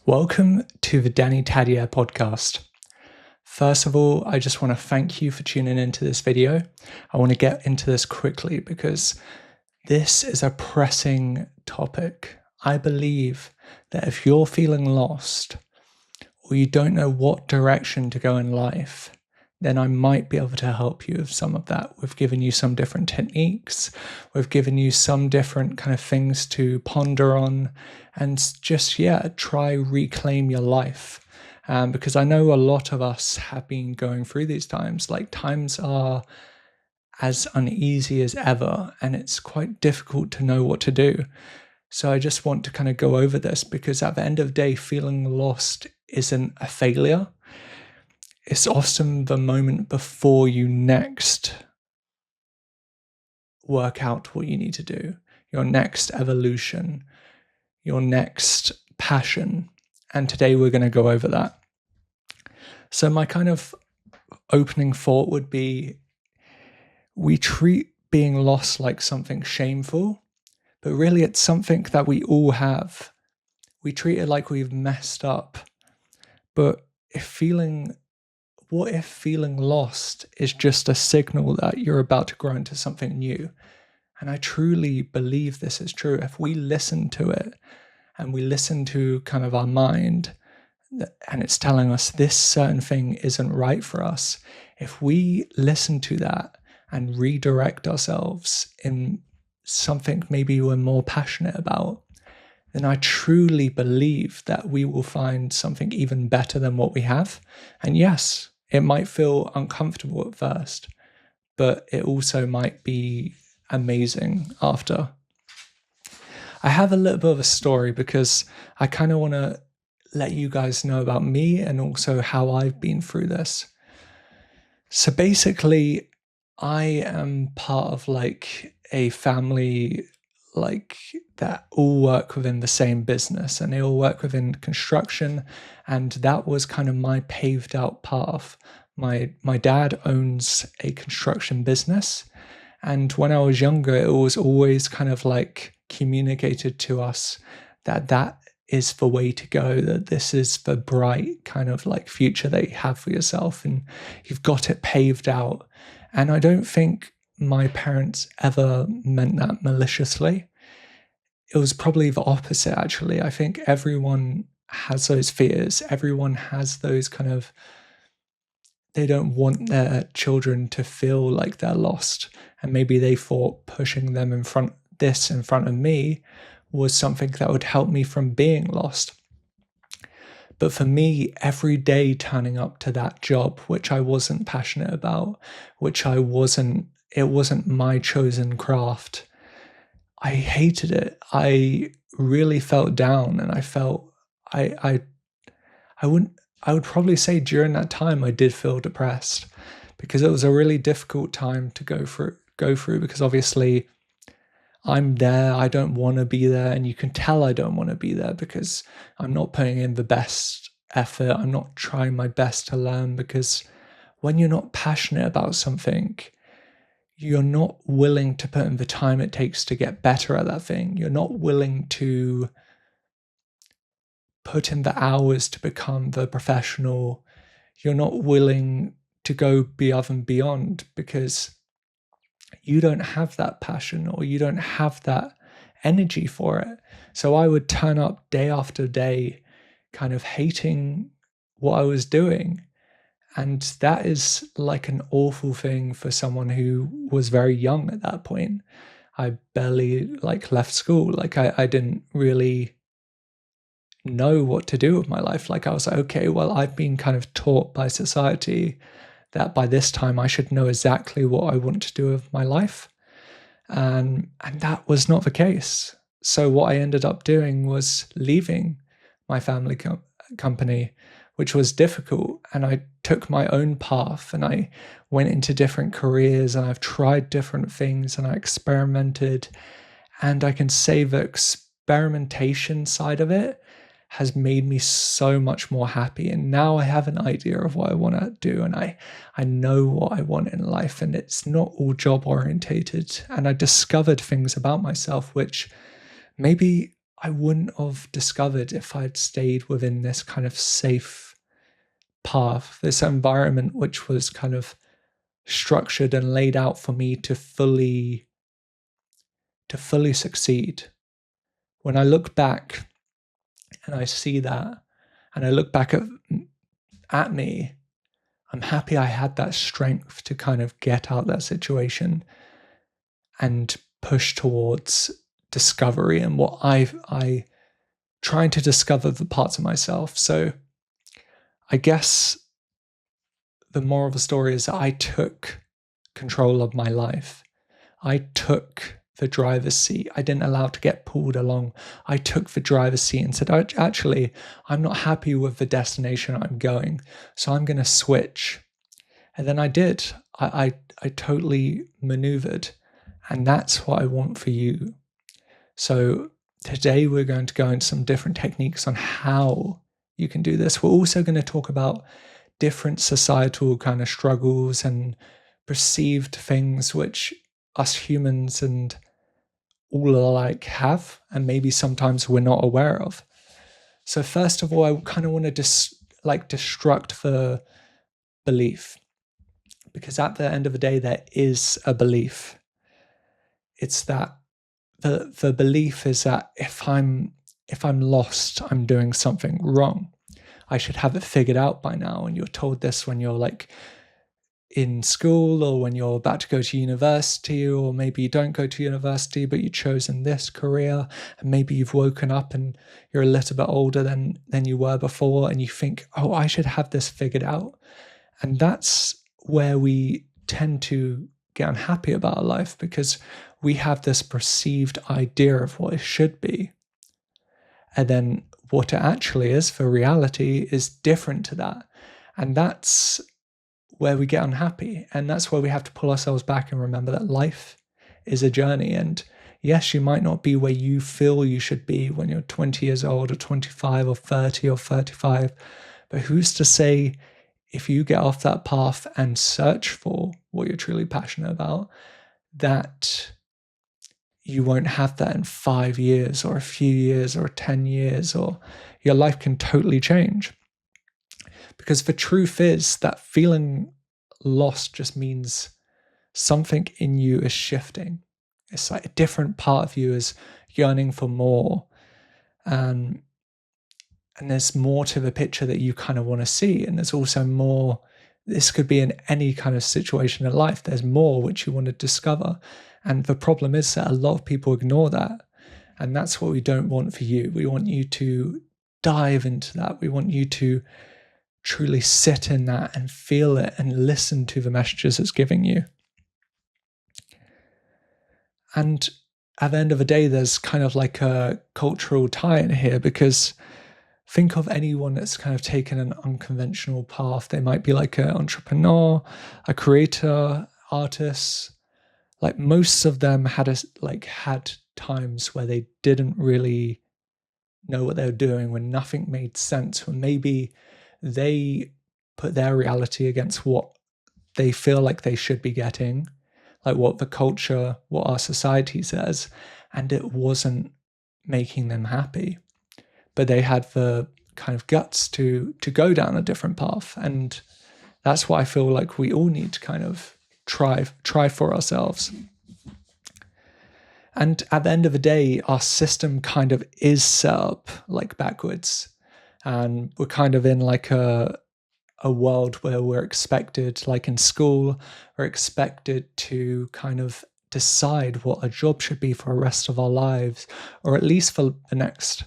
Welcome to the Tadier podcast. First of all, I just want to thank you for tuning into this video. I want to get into this quickly because this is a pressing topic. I believe that if you're feeling lost or you don't know what direction to go in life, then I might be able to help you with some of that. We've given you some different techniques. We've given you some different kind of things to ponder on and just, try reclaim your life. Because I know a lot of us have been going through these times. Like times are as uneasy as ever, and it's quite difficult to know what to do. So I just want to kind of go over this because at the end of the day, feeling lost isn't a failure. It's often the moment before you next work out what you need to do, your next evolution, your next passion. And today we're going to go over that. So my kind of opening thought would be, we treat being lost like something shameful, but really it's something that we all have. We treat it like we've messed up. But what if feeling lost is just a signal that you're about to grow into something new? And I truly believe this is true. If we listen to it and we listen to kind of our mind and it's telling us this certain thing isn't right for us, if we listen to that and redirect ourselves in something maybe we're more passionate about, then I truly believe that we will find something even better than what we have. And yes, it might feel uncomfortable at first, but it also might be amazing after. I have a little bit of a story because I kind of want to let you guys know about me and also how I've been through this. So basically, I am part of like a family that all work within the same business, and they all work within construction, and that was kind of my paved out path. My dad owns a construction business, and when I was younger it was always kind of like communicated to us that is the way to go, that this is the bright kind of like future that you have for yourself and you've got it paved out. And I don't think my parents ever meant that maliciously. It was probably the opposite, actually. I think everyone has those fears. Everyone has those kind of, they don't want their children to feel like they're lost. And maybe they thought pushing them in front of me was something that would help me from being lost. But for me, every day turning up to that job, which I wasn't passionate about, it wasn't my chosen craft, I hated it. I really felt down, and I would probably say during that time I did feel depressed because it was a really difficult time to go through because obviously I'm there, I don't want to be there, and you can tell I don't want to be there because I'm not putting in the best effort, I'm not trying my best to learn, because when you're not passionate about something, you're not willing to put in the time it takes to get better at that thing. You're not willing to put in the hours to become the professional. You're not willing to go above and beyond because you don't have that passion or you don't have that energy for it. So I would turn up day after day kind of hating what I was doing. And that is like an awful thing for someone who was very young at that point. I barely left school. I didn't really know what to do with my life. I was like, okay, well, I've been kind of taught by society that by this time I should know exactly what I want to do with my life. And that was not the case. So what I ended up doing was leaving my family company, which was difficult. And I took my own path and I went into different careers and I've tried different things and I experimented. And I can say the experimentation side of it has made me so much more happy. And now I have an idea of what I want to do. And I know what I want in life, and it's not all job orientated. And I discovered things about myself, which maybe I wouldn't have discovered if I'd stayed within this kind of safe path, this environment which was kind of structured and laid out for me to fully succeed. When I look back and I see that, and I look back at me, I'm happy I had that strength to kind of get out that situation and push towards discovery and what I trying to discover the parts of myself. So I guess the moral of the story is that I took control of my life. I took the driver's seat. I didn't allow it to get pulled along. I took the driver's seat and said, actually, I'm not happy with the destination I'm going, so I'm going to switch. And then I did. I totally maneuvered. And that's what I want for you. So today we're going to go into some different techniques on how you can do this. We're also going to talk about different societal kind of struggles and perceived things which us humans and all alike have, and maybe sometimes we're not aware of. So first of all, I kind of want to destruct the belief, because at the end of the day, there is a belief. It's that the belief is that if I'm lost, I'm doing something wrong. I should have it figured out by now. And you're told this when you're like in school, or when you're about to go to university, or maybe you don't go to university, but you've chosen this career, and maybe you've woken up and you're a little bit older than you were before, and you think, oh, I should have this figured out. And that's where we tend to get unhappy about our life, because we have this perceived idea of what it should be. And then what it actually is for reality is different to that. And that's where we get unhappy. And that's where we have to pull ourselves back and remember that life is a journey. And yes, you might not be where you feel you should be when you're 20 years old, or 25 or 30 or 35. But who's to say, if you get off that path and search for what you're truly passionate about, that you won't have that in 5 years or a few years or 10 years, or your life can totally change. Because the truth is that feeling lost just means something in you is shifting. It's like a different part of you is yearning for more. And there's more to the picture that you kind of want to see. And there's also more. This could be in any kind of situation in life. There's more which you want to discover. And the problem is that a lot of people ignore that. And that's what we don't want for you. We want you to dive into that. We want you to truly sit in that and feel it and listen to the messages it's giving you. And at the end of the day, there's kind of like a cultural tie in here, because think of anyone that's kind of taken an unconventional path. They might be like an entrepreneur, a creator, artist. Like most of them had times where they didn't really know what they were doing, when nothing made sense, when maybe they put their reality against what they feel like they should be getting, like what the culture, what our society says, and it wasn't making them happy. But they had the kind of guts to go down a different path. And that's what I feel like we all need to kind of try for ourselves. And at the end of the day, our system kind of is set up like backwards. And we're kind of in like a world where we're expected, like in school, we're expected to kind of decide what a job should be for the rest of our lives, or at least for the next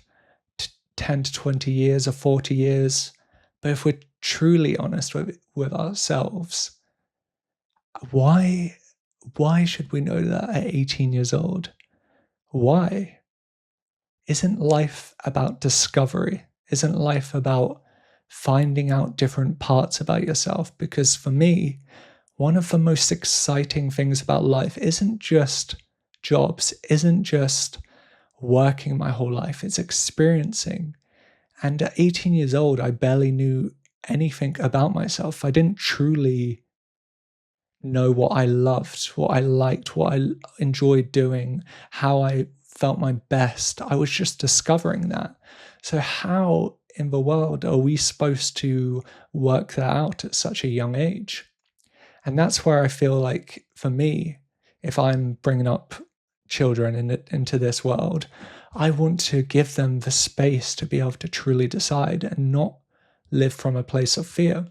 10 to 20 years or 40 years. But if we're truly honest with ourselves, why should we know that at 18 years old? Why? Isn't life about discovery? Isn't life about finding out different parts about yourself? Because for me, one of the most exciting things about life isn't just jobs, isn't just working my whole life, it's experiencing. And at 18 years old, I barely knew anything about myself. I didn't truly know what I loved, what I liked, what I enjoyed doing, how I felt my best. I was just discovering that. So how in the world are we supposed to work that out at such a young age? And that's where I feel like, for me, if I'm bringing up children into this world, I want to give them the space to be able to truly decide and not live from a place of fear.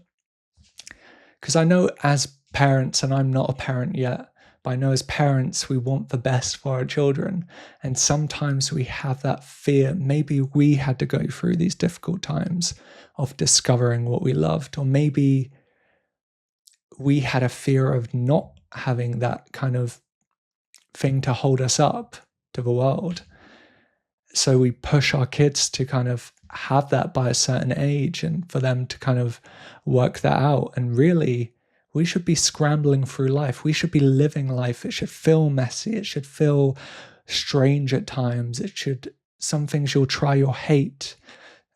Because I know as parents, and I'm not a parent yet, but I know as parents, we want the best for our children. And sometimes we have that fear. Maybe we had to go through these difficult times of discovering what we loved, or maybe we had a fear of not having that kind of thing to hold us up to the world. So we push our kids to kind of have that by a certain age and for them to kind of work that out. And really, we should be scrambling through life. We should be living life. It should feel messy. It should feel strange at times. Some things you'll try, you'll hate.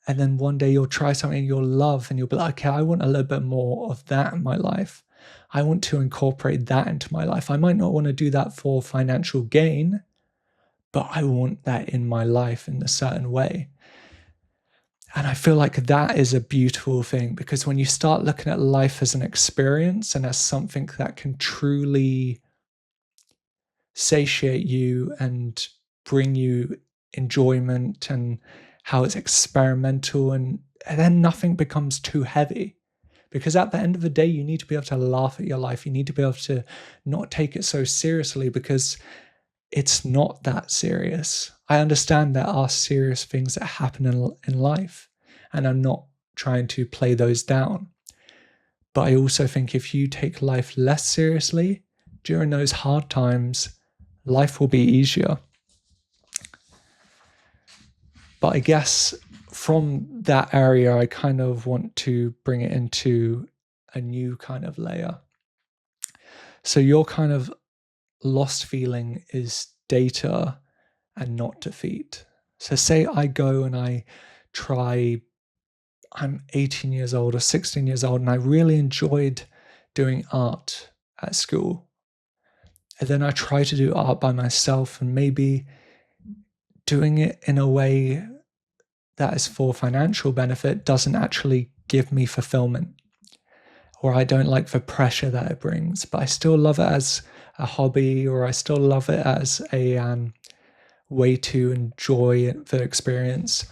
And then one day you'll try something you'll love and you'll be like, okay, I want a little bit more of that in my life. I want to incorporate that into my life. I might not want to do that for financial gain, but I want that in my life in a certain way. And I feel like that is a beautiful thing, because when you start looking at life as an experience and as something that can truly satiate you and bring you enjoyment, and how it's experimental, and then nothing becomes too heavy. Because at the end of the day, you need to be able to laugh at your life. You need to be able to not take it so seriously, because it's not that serious. I understand there are serious things that happen in life, and I'm not trying to play those down. But I also think if you take life less seriously during those hard times, life will be easier. But I guess from that area, I kind of want to bring it into a new kind of layer. So your kind of lost feeling is data and not defeat. So say I go and I try, I'm 18 years old or 16 years old, and I really enjoyed doing art at school. And then I try to do art by myself, and maybe doing it in a way that is for financial benefit doesn't actually give me fulfillment, or I don't like the pressure that it brings, but I still love it as a hobby, or I still love it as a way to enjoy the experience,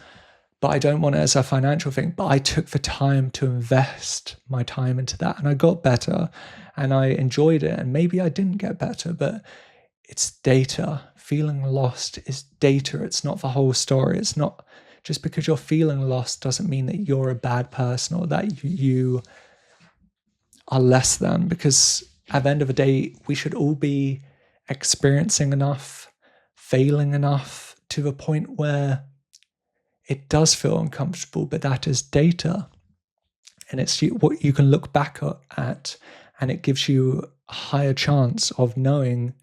but I don't want it as a financial thing. But I took the time to invest my time into that, and I got better and I enjoyed it. And maybe I didn't get better, but it's data. Feeling lost is data. It's not the whole story. It's not just because you're feeling lost doesn't mean that you're a bad person or that you are less than, because at the end of the day, we should all be experiencing enough, failing enough to the point where it does feel uncomfortable, but that is data. And it's what you can look back at, and it gives you a higher chance of knowing,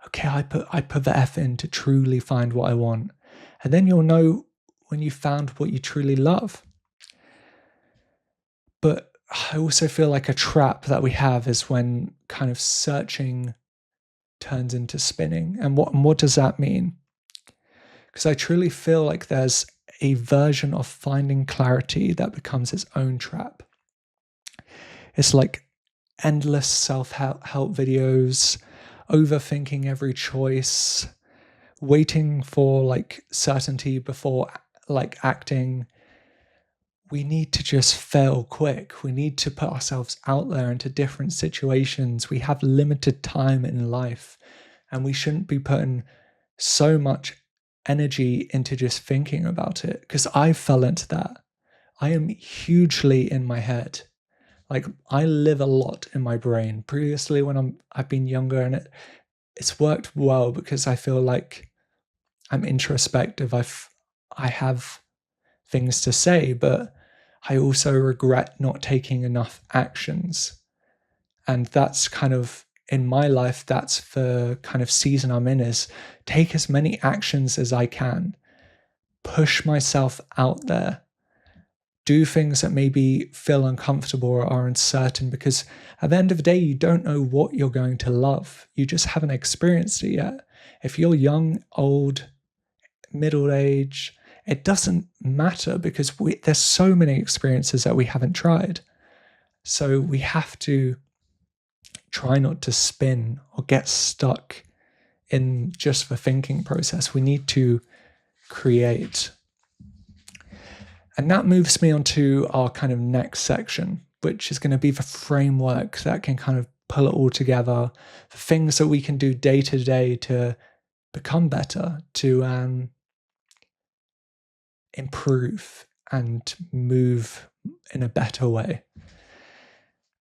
okay, I put the effort in to truly find what I want. And then you'll know when you found what you truly love. But I also feel like a trap that we have is when kind of searching turns into spinning. And what does that mean? Because I truly feel like there's a version of finding clarity that becomes its own trap. It's like endless self-help videos, overthinking every choice, waiting for like certainty before like acting. We need to just fail quick. We need to put ourselves out there into different situations. We have limited time in life, and we shouldn't be putting so much energy into just thinking about it, because I fell into that. I am hugely in my head. Like, I live a lot in my brain. Previously, when I've been younger, and it's worked well because I feel like I'm introspective. I have things to say, but I also regret not taking enough actions. And that's kind of, in my life, that's the kind of season I'm in, is take as many actions as I can, push myself out there, do things that maybe feel uncomfortable or are uncertain, because at the end of the day, you don't know what you're going to love. You just haven't experienced it yet. If you're young, old, middle age, it doesn't matter, because there's so many experiences that we haven't tried. So we have to try not to spin or get stuck in just the thinking process. We need to create. And that moves me on to our kind of next section, which is going to be the framework that can kind of pull it all together, the things that we can do day to day to become better, to improve and move in a better way.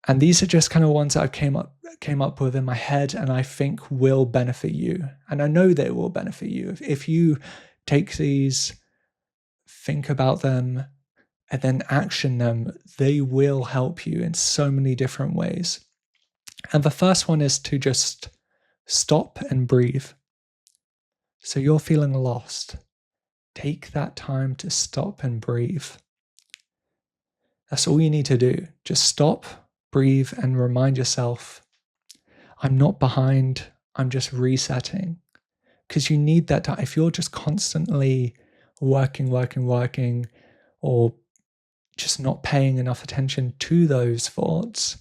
And these are just kind of ones that I came up with in my head, and I think will benefit you. And I know they will benefit you. If you take these, think about them, and then action them, they will help you in so many different ways. And the first one is to just stop and breathe. So you're feeling lost. Take that time to stop and breathe. That's all you need to do. Just stop, breathe, and remind yourself, I'm not behind, I'm just resetting. Because you need that time. If you're just constantly working, or just not paying enough attention to those thoughts,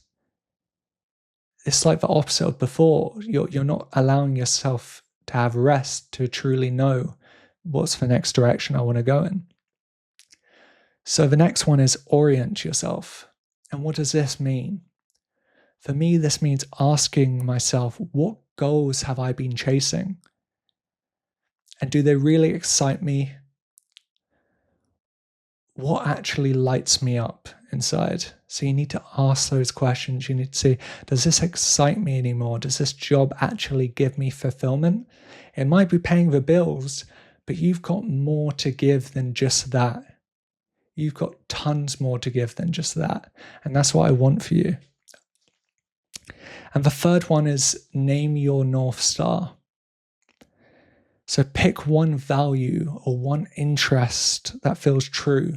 it's like the opposite of before. You're not allowing yourself to have rest, to truly know what's the next direction I want to go in. So the next one is orient yourself. And what does this mean? For me, this means asking myself, what goals have I been chasing? And do they really excite me? What actually lights me up inside? So you need to ask those questions. You need to say, does this excite me anymore? Does this job actually give me fulfillment? It might be paying the bills, but you've got more to give than just that. You've got tons more to give than just that. And that's what I want for you. And the third one is name your North Star. So pick one value or one interest that feels true.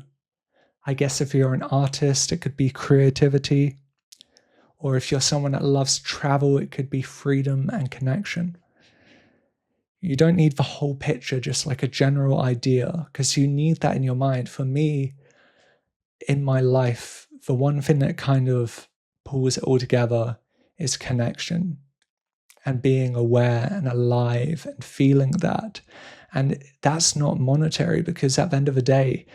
I guess if you're an artist, it could be creativity. Or if you're someone that loves travel, it could be freedom and connection. You don't need the whole picture, just like a general idea, because you need that in your mind. For me, in my life, the one thing that kind of pulls it all together is connection and being aware and alive and feeling that. And that's not monetary, because at the end of the day,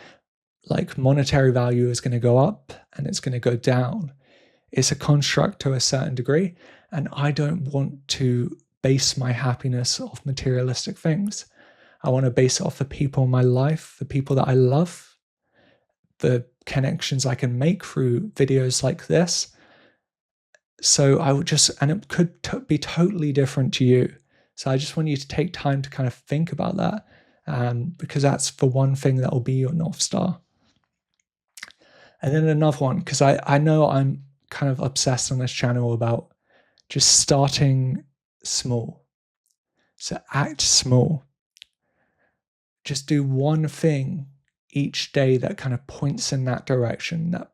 like, monetary value is going to go up and it's going to go down. It's a construct to a certain degree. And I don't want to base my happiness off materialistic things. I want to base it off the people in my life, the people that I love, the connections I can make through videos like this. So I would just, and it could be totally different to you. So I just want you to take time to kind of think about that, because that's the one thing that will be your North Star. And then another one, because I know I'm kind of obsessed on this channel about just starting small. So act small. Just do one thing each day that kind of points in that direction, that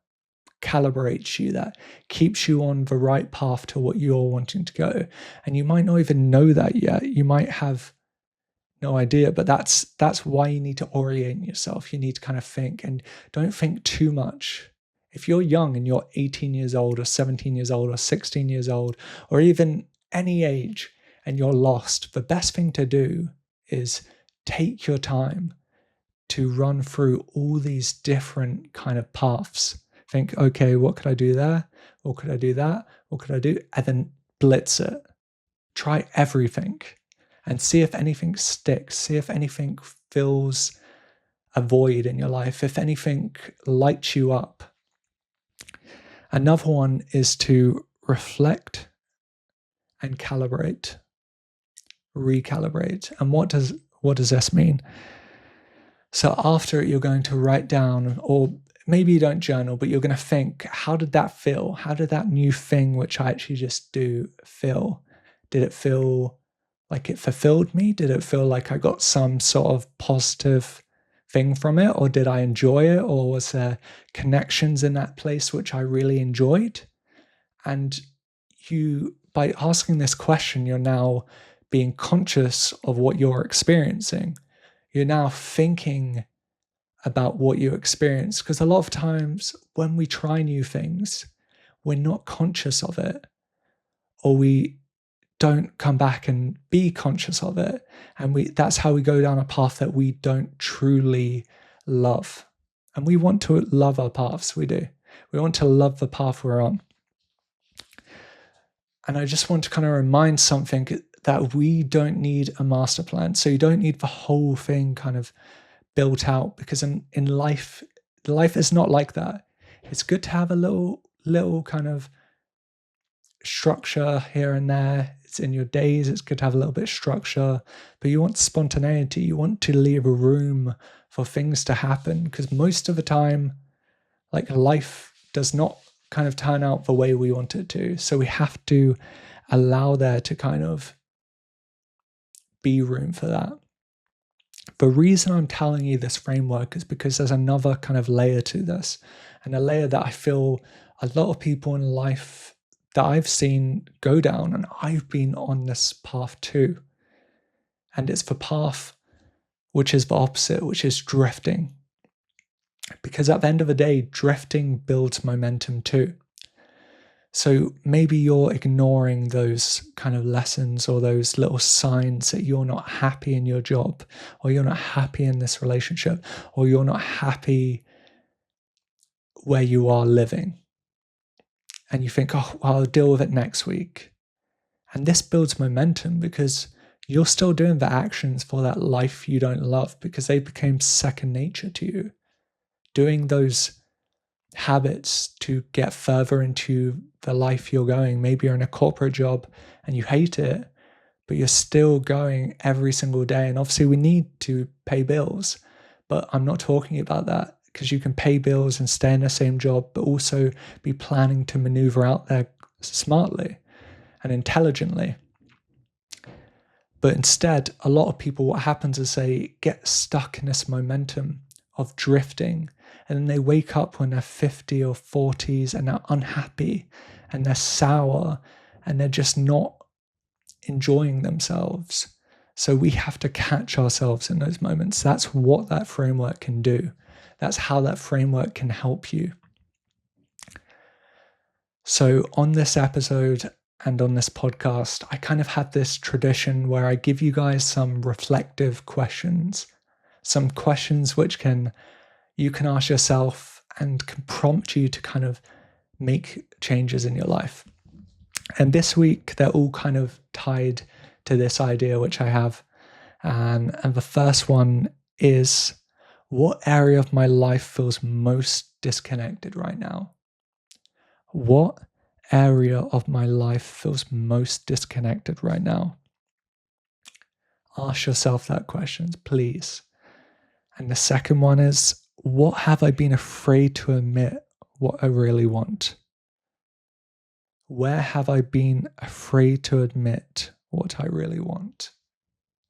calibrates you, that keeps you on the right path to what you're wanting to go. And you might not even know that yet. You might have no idea, but that's why you need to orient yourself. You need to kind of think, and don't think too much. If you're young and you're 18 years old or 17 years old or 16 years old, or even any age, and you're lost, the best thing to do is take your time to run through all these different kind of paths. Think, okay, what could I do there? What could I do that? What could I do? And then blitz it. Try everything and see if anything sticks. See if anything fills a void in your life, if anything lights you up. Another one is to reflect and calibrate, recalibrate. And what does this mean? So after it, you're going to write down, or maybe you don't journal, but you're going to think, how did that feel? How did that new thing, which I actually just do, feel? Did it feel like it fulfilled me? Did it feel like I got some sort of positive thing from it? Or did I enjoy it? Or was there connections in that place which I really enjoyed? And you, by asking this question, you're now being conscious of what you're experiencing. You're now thinking about what you experience. Because a lot of times when we try new things, we're not conscious of it, or we don't come back and be conscious of it. And that's how we go down a path that we don't truly love. And we want to love our paths, we do. We want to love the path we're on. And I just want to kind of remind something that we don't need a master plan. So you don't need the whole thing kind of built out, because in life is not like that. It's good to have a little kind of structure here and there. It's in your days, it's good to have a little bit of structure, but you want spontaneity. You want to leave a room for things to happen, because most of the time, like, life does not kind of turn out the way we want it to. So we have to allow there to kind of be room for that. The reason I'm telling you this framework is because there's another kind of layer to this, and a layer that I feel a lot of people in life that I've seen go down, and I've been on this path too. And it's the path which is the opposite, which is drifting. Because at the end of the day, drifting builds momentum too. So maybe you're ignoring those kind of lessons or those little signs that you're not happy in your job, or you're not happy in this relationship, or you're not happy where you are living. And you think, oh, well, I'll deal with it next week. And this builds momentum because you're still doing the actions for that life you don't love, because they became second nature to you. Doing those habits to get further into the life you're going. Maybe you're in a corporate job and you hate it, but you're still going every single day. And obviously we need to pay bills, but I'm not talking about that, because you can pay bills and stay in the same job, but also be planning to maneuver out there smartly and intelligently. But instead, a lot of people, what happens is they get stuck in this momentum of drifting, and then they wake up when they're 50 or 40s and they're unhappy and they're sour and they're just not enjoying themselves. So we have to catch ourselves in those moments. That's what that framework can do. That's how that framework can help you. So on this episode and on this podcast, I kind of had this tradition where I give you guys some reflective questions, some questions which you can ask yourself and can prompt you to kind of make changes in your life. And this week, they're all kind of tied to this idea which I have. And the first one is, what area of my life feels most disconnected right now? What area of my life feels most disconnected right now? Ask yourself that question, please. And the second one is, what have I been afraid to admit what I really want? Where have I been afraid to admit what I really want?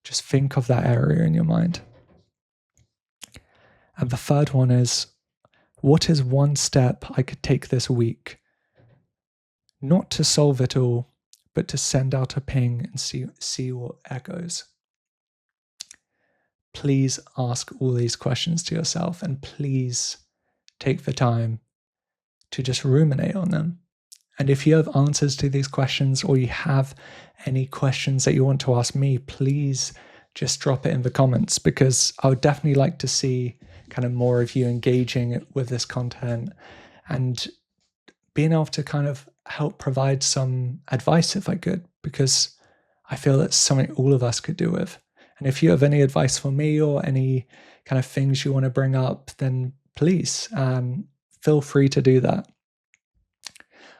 Just think of that area in your mind. And the third one is, what is one step I could take this week? Not to solve it all, but to send out a ping and see what echoes. Please ask all these questions to yourself, and please take the time to just ruminate on them. And if you have answers to these questions, or you have any questions that you want to ask me, please just drop it in the comments, because I would definitely like to see kind of more of you engaging with this content and being able to kind of help provide some advice if I could, because I feel that's something all of us could do with. And if you have any advice for me or any kind of things you want to bring up, then please feel free to do that.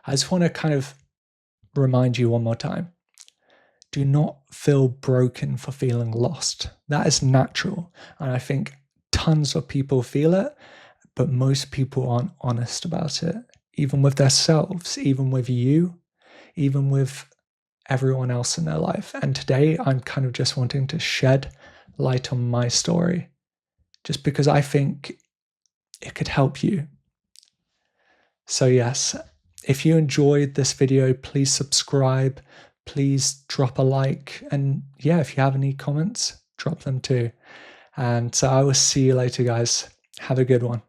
I just want to kind of remind you one more time. Do not feel broken for feeling lost. That is natural. And I think tons of people feel it, but most people aren't honest about it, even with themselves, even with you, even with everyone else in their life. And today I'm kind of just wanting to shed light on my story, just because I think it could help you. So yes, if you enjoyed this video, please subscribe, please drop a like, and yeah, if you have any comments, drop them too. And so I will see you later, guys. Have a good one.